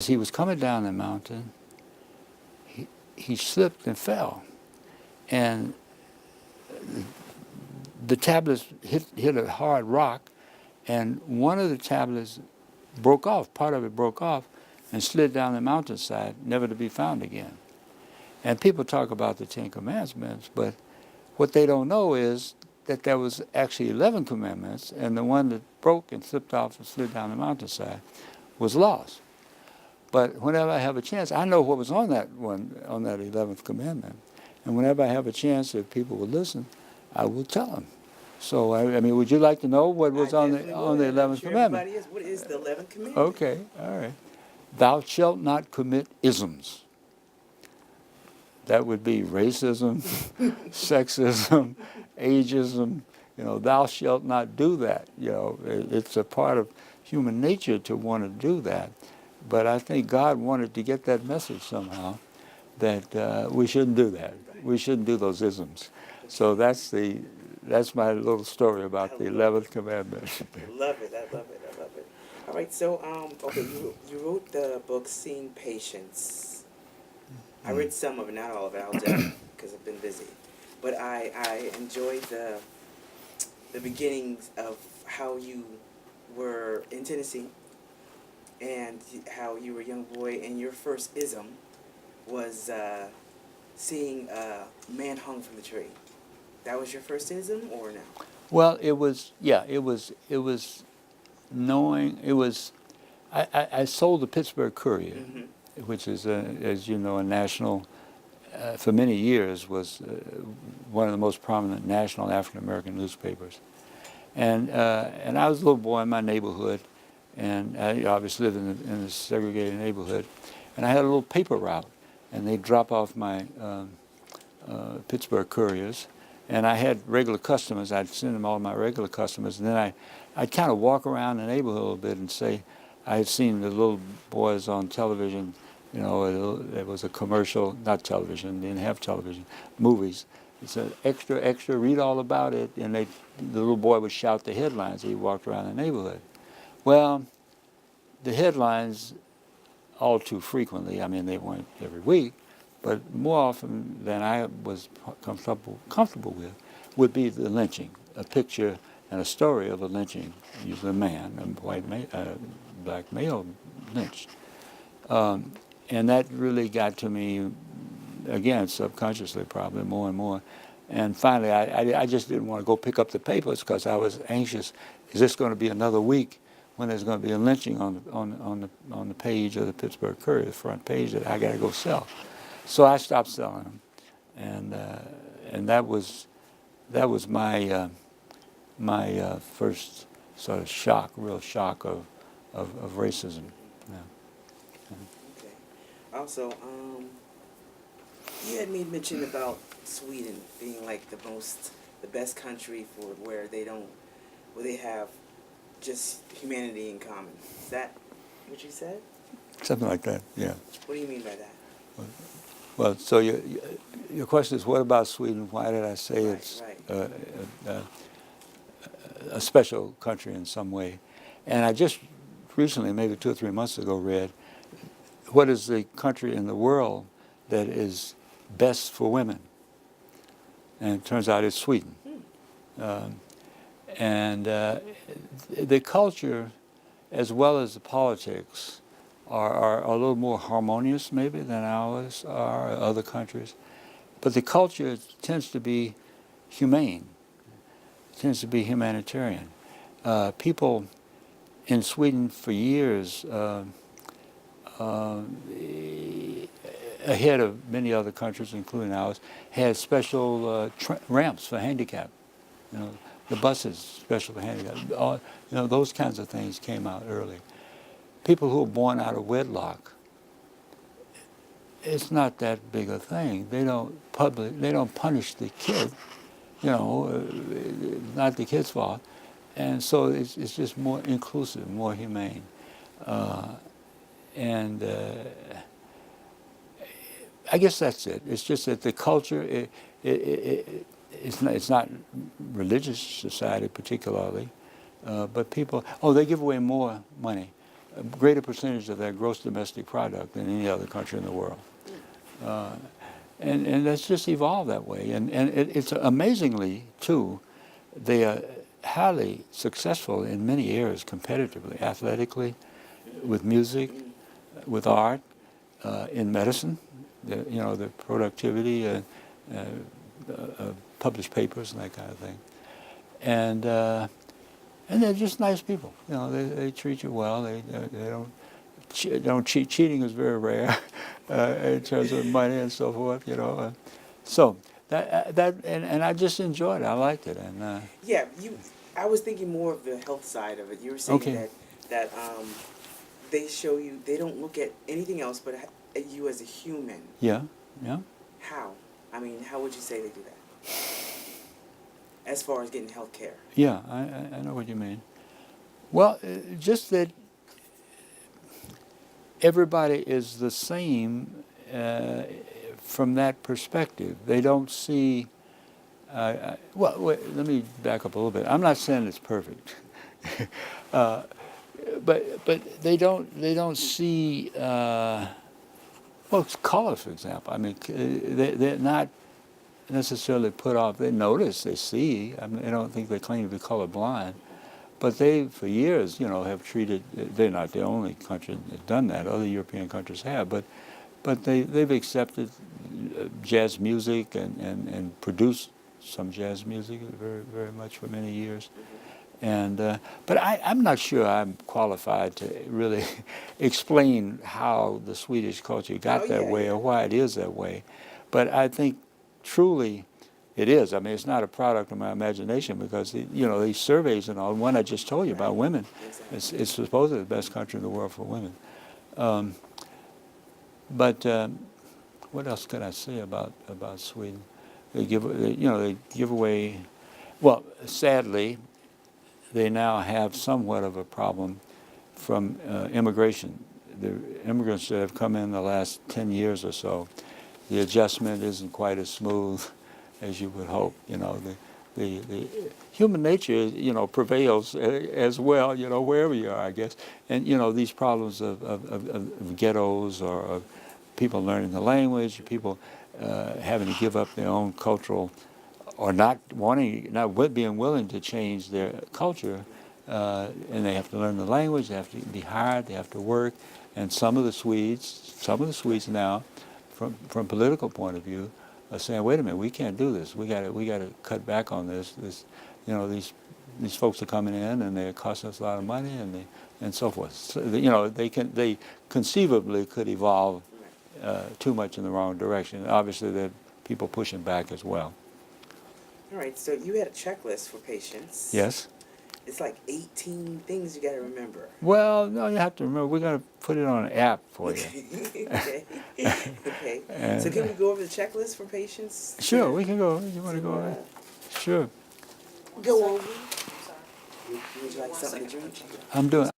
As he was coming down the mountain, he slipped and fell. And the tablets hit a hard rock, and one of the tablets broke off. Part of it broke off and slid down the mountainside, never to be found again. And people talk about the Ten Commandments, but what they don't know is that there was actually 11 commandments, and the one that broke and slipped off and slid down the mountainside was lost. But whenever I have a chance, I know what was on that one, on that 11th commandment. And whenever I have a chance, if people will listen, I will tell them. So, I mean, would you like to know what was on the 11th commandment? What is the 11th commandment? Okay, all right. Thou shalt not commit isms. That would be racism, sexism, ageism. You know, thou shalt not do that. You know, it's a part of human nature to want to do that. But I think God wanted to get that message somehow that we shouldn't do that. We shouldn't do those isms. So that's my little story about the 11th commandment. I love it. I love it. I love it. All right. So, okay, you wrote the book Seeing Patience. I read some of it, not all of it. I'll tell you because I've been busy. But I enjoyed the beginnings of how you were in Tennessee and how you were a young boy, and your first ism was seeing a man hung from the tree. That was your first ism, or no? Well, it was knowing, I sold the Pittsburgh Courier, which is, as you know, a national, for many years was one of the most prominent national African-American newspapers. And I was a little boy in my neighborhood, and I obviously lived in a segregated neighborhood. And I had a little paper route, and they'd drop off my Pittsburgh Couriers. And I had regular customers. I'd send them all my regular customers. And then I'd kind of walk around the neighborhood a little bit and say, I had seen the little boys on television, you know, there was a commercial, not television, they didn't have television, movies. It said, extra, extra, read all about it. And the little boy would shout the headlines as he walked around the neighborhood. Well, the headlines, all too frequently, I mean, they weren't every week, but more often than I was comfortable with, would be the lynching, a picture and a story of a lynching, usually a man, black male lynched. And that really got to me, again, subconsciously probably more and more. And finally, I just didn't want to go pick up the papers because I was anxious. Is this going to be another week when there's going to be a lynching on the page of the Pittsburgh Courier, the front page that I got to go sell? So I stopped selling them, and that was my first sort of real shock of racism. Yeah. Okay. Also, you had me mention about Sweden being like the best country for where they have just humanity in common. Is that what you said? Something like that. Yeah. What do you mean by that? Well, so your question is, what about Sweden? Why did I say it's a special country in some way? And I just recently, maybe 2 or 3 months ago, read, what is the country in the world that is best for women? And it turns out it's Sweden. And the culture, as well as the politics, are a little more harmonious maybe than ours are, other countries. But the culture tends to be humane, tends to be humanitarian. People in Sweden for years, ahead of many other countries, including ours, had special ramps for handicapped. You know, the buses special for handicapped. You know, those kinds of things came out early. People who are born out of wedlock, it's not that big a thing. They don't punish the kid, you know, not the kid's fault. And so it's just more inclusive, more humane. And I guess that's it. It's just that the culture, it's not religious society particularly, but people, they give away more money. a greater percentage of their gross domestic product than any other country in the world. And that's just evolved that way. And it's amazingly, too, they are highly successful in many areas competitively, athletically, with music, with art, in medicine, the productivity, published papers and that kind of thing. And they're just nice people. They treat you well. They don't cheat. Cheating is very rare in terms of money and so forth. So and I just enjoyed it. I liked it. And Yeah, I was thinking more of the health side of it. You were saying Okay. that they show you, they don't look at anything else but at you as a human. yeah. How? I mean, how would you say they do that? As far as getting health care. Yeah, I know what you mean. Well, just that everybody is the same from that perspective. They don't see. Well, wait, let me back up a little bit. I'm not saying it's perfect, but they don't see. Well, it's color, for example. I mean, they're not necessarily put off. They notice, they see. I mean, I don't think they claim to be colorblind, but they, for years, have treated. They're not the only country that's done that. Other European countries have, but they've accepted jazz music and produced some jazz music very very much for many years. And but I'm not sure I'm qualified to really explain how the Swedish culture got that way or why it is that way. But I think truly it is. I mean, it's not a product of my imagination because, these surveys and all, one I just told you about women, it's supposedly the best country in the world for women. But what else can I say about Sweden? They give away, well, sadly, they now have somewhat of a problem from immigration. The immigrants that have come in the last 10 years or so, the adjustment isn't quite as smooth as you would hope. The human nature, prevails as well, wherever you are, I guess. And, these problems of ghettos or of people learning the language, people having to give up their own cultural or not being willing to change their culture, and they have to learn the language, they have to be hired, they have to work, and some of the Swedes now, from political point of view, are saying, wait a minute, we can't do this. We got to cut back on this. These folks are coming in and they're costing us a lot of money and so forth. So, they conceivably could evolve too much in the wrong direction. Obviously, there are people pushing back as well. All right, so you had a checklist for patients. Yes. It's like 18 things you got to remember. Well, no, you have to remember, we're going to put it on an app for you. Okay. Okay. So can we go over the checklist for patients? Sure, we can go. You want to go over? Sure. Go over. Would you like something to drink? I'm doing.